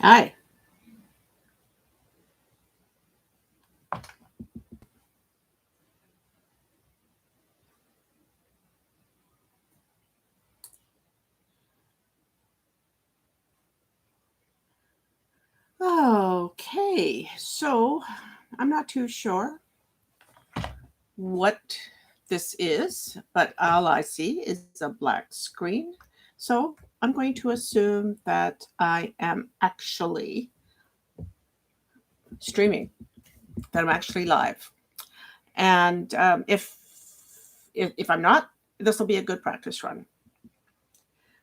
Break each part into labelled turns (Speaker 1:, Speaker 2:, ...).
Speaker 1: Hi. Okay, so I'm not too sure what this is, but all I see is a black screen. So I'm going to assume that I am actually streaming, that I'm actually live. And if I'm not, this will be a good practice run.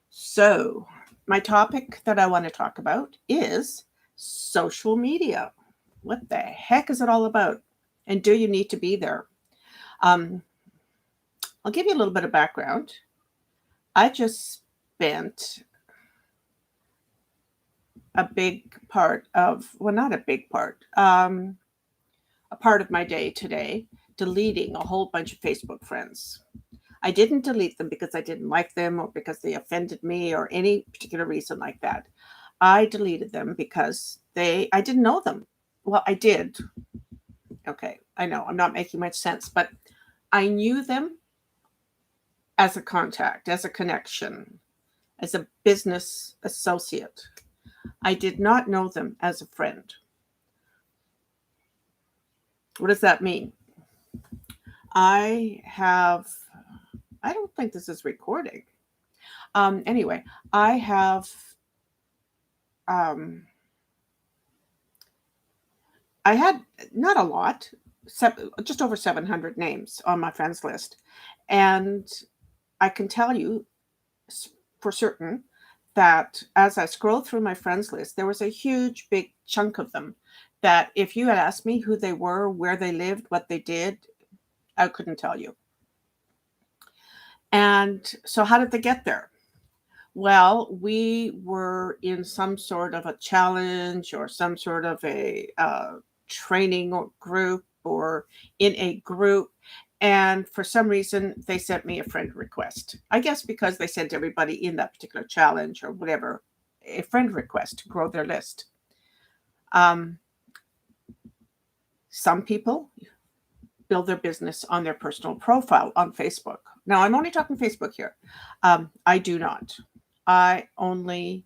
Speaker 1: So my topic that I want to talk about is social media. What the heck is it all about? And do you need to be there? Um, I'll give you a little bit of background. I just spent a big part of, well, not a big part, a part of my day today deleting a whole bunch of Facebook friends. I didn't delete them because I didn't like them or because they offended me or any particular reason like that. I deleted them because I didn't know them. Well, I did. Okay, I know I'm not making much sense, but I knew them as a contact, as a connection, as a business associate. I did not know them as a friend. What does that mean? I have, I don't think this is recording. Anyway, I have, um, I had not a lot, just over 700 names on my friends list. And I can tell you for certain that as I scrolled through my friends list, there was a huge, big chunk of them that if you had asked me who they were, where they lived, what they did, I couldn't tell you. And so, how did they get there? Well, we were in some sort of a challenge or some sort of a training group or in a group. And for some reason, they sent me a friend request. I guess because they sent everybody in that particular challenge or whatever a friend request to grow their list. Um, some people build their business on their personal profile on Facebook. Now, I'm only talking Facebook here. I do not. I only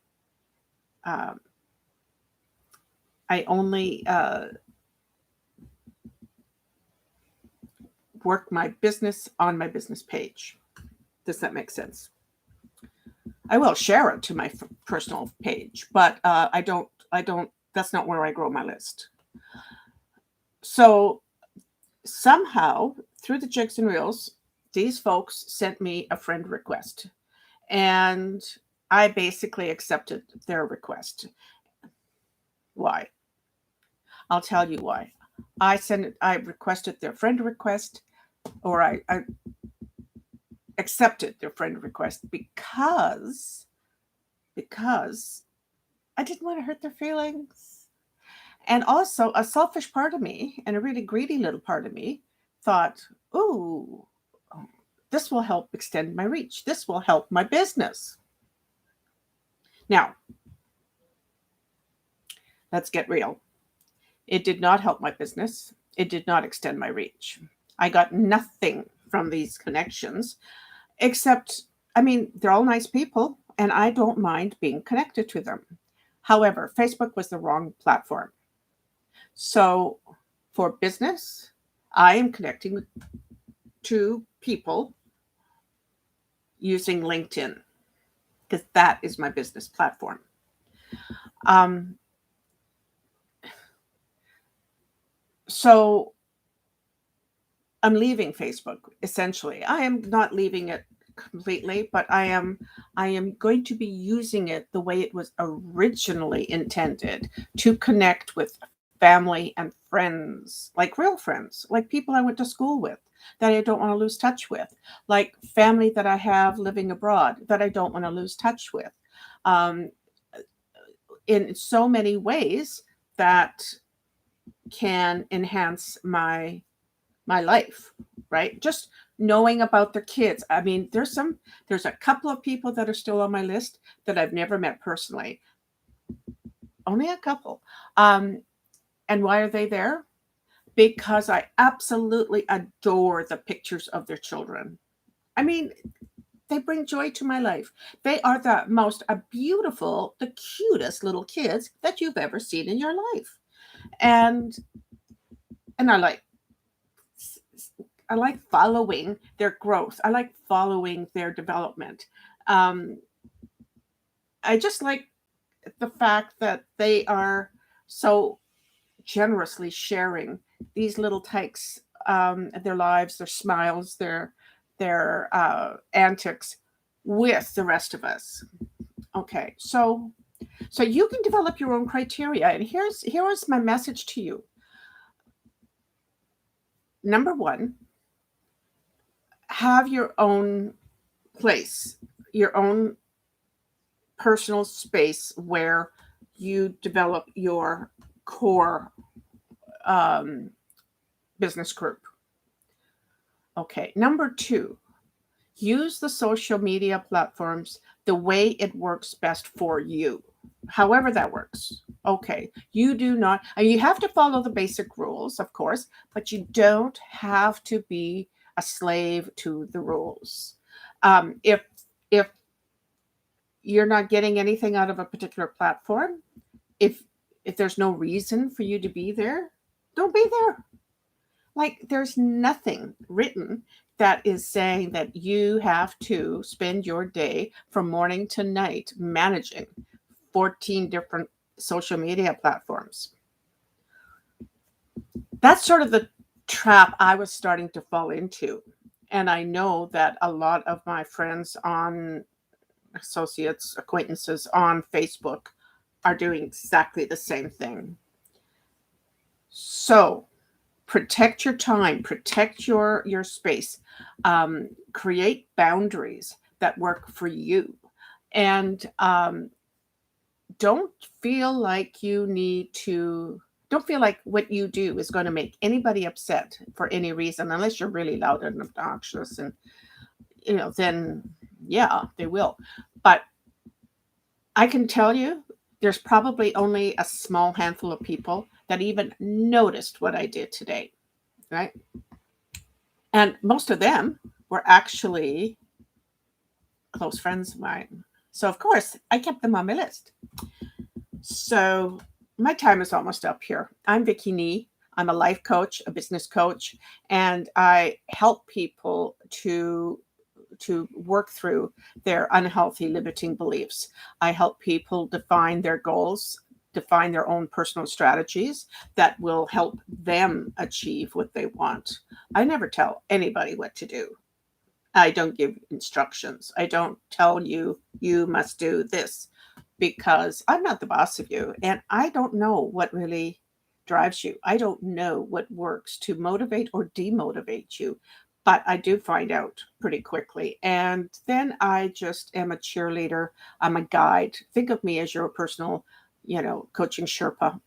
Speaker 1: um, I only work my business on my business page. Does that make sense? I will share it to my personal page, but I don't. I don't. That's not where I grow my list. So somehow, through the jigs and reels, these folks sent me a friend request, and I basically accepted their request. Why? I'll tell you why. I requested their friend request, or I accepted their friend request because I didn't want to hurt their feelings. And also a selfish part of me and a really greedy little part of me thought, "Ooh, this will help extend my reach. This will help my business." Now, let's get real. It did not help my business. It did not extend my reach. I got nothing from these connections except, I mean, they're all nice people and I don't mind being connected to them. However, Facebook was the wrong platform. So for business, I am connecting to people using LinkedIn because that is my business platform. Um, so I'm leaving Facebook essentially. I am not leaving it completely, but I am going to be using it the way it was originally intended to connect with family and friends, like real friends, like people I went to school with that I don't want to lose touch with, like family that I have living abroad that I don't want to lose touch with. Um, in so many ways that can enhance my life, right? Just knowing about their kids. I mean, there's a couple of people that are still on my list that I've never met personally. only a couple. And why are they there? Because I absolutely adore the pictures of their children. I mean, they bring joy to my life. They are the most beautiful, the cutest little kids that you've ever seen in your life. And and I like following their growth. I like following their development. Um, I just like the fact that they are so generously sharing these little takes, their lives, their smiles, their antics with the rest of us. Okay, so you can develop your own criteria, and here's my message to you. Number one, have your own place, your own personal space where you develop your core um, business group. Okay, number two, use the social media platforms the way it works best for you, however that works. Okay, you do not, and you have to follow the basic rules, of course, but you don't have to be a slave to the rules. If you're not getting anything out of a particular platform, if if there's no reason for you to be there, don't be there. Like, there's nothing written that is saying that you have to spend your day from morning to night managing 14 different social media platforms. That's sort of the trap I was starting to fall into. And I know that a lot of my friends on associates, acquaintances on Facebook are doing exactly the same thing. So protect your time, protect your space, create boundaries that work for you, and don't feel like you need to. Don't feel like what you do is going to make anybody upset for any reason, unless you're really loud and obnoxious, and then yeah, they will. But I can tell you, there's probably only a small handful of people that even noticed what I did today, right? And most of them were actually close friends of mine. So, of course, I kept them on my list. So, my time is almost up here. I'm Vicky Knee. I'm a life coach, a business coach, and I help people to work through their unhealthy limiting beliefs. I help people define their goals, define their own personal strategies that will help them achieve what they want. I never tell anybody what to do. I don't give instructions. I don't tell you, you must do this, because I'm not the boss of you. And I don't know what really drives you. I don't know what works to motivate or demotivate you. But I do find out pretty quickly. And then I just am a cheerleader. I'm a guide. Think of me as your personal, coaching Sherpa.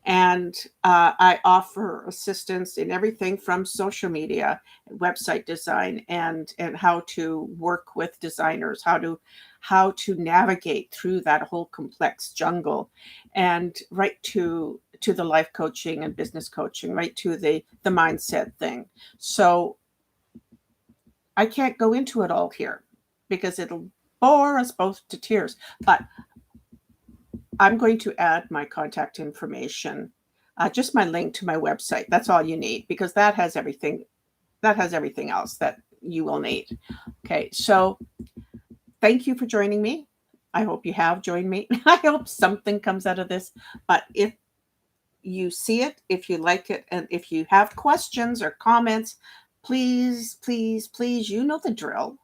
Speaker 1: And I offer assistance in everything from social media, website design, and how to work with designers, how to navigate through that whole complex jungle, and right to the life coaching and business coaching, right to the mindset thing. So I can't go into it all here because it'll bore us both to tears. But I'm going to add my contact information, just my link to my website. That's all you need, because that has everything. That has everything else that you will need. Okay, so thank you for joining me. I hope you have joined me. I hope something comes out of this. But if you see it, if you like it, and if you have questions or comments, please, please, please, you know the drill.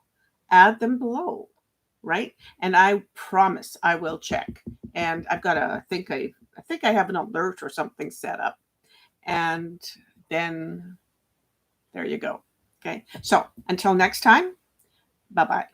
Speaker 1: Add them below, right? And I promise I will check. And I've got I think I have an alert or something set up. And then there you go. Okay. So until next time, bye bye.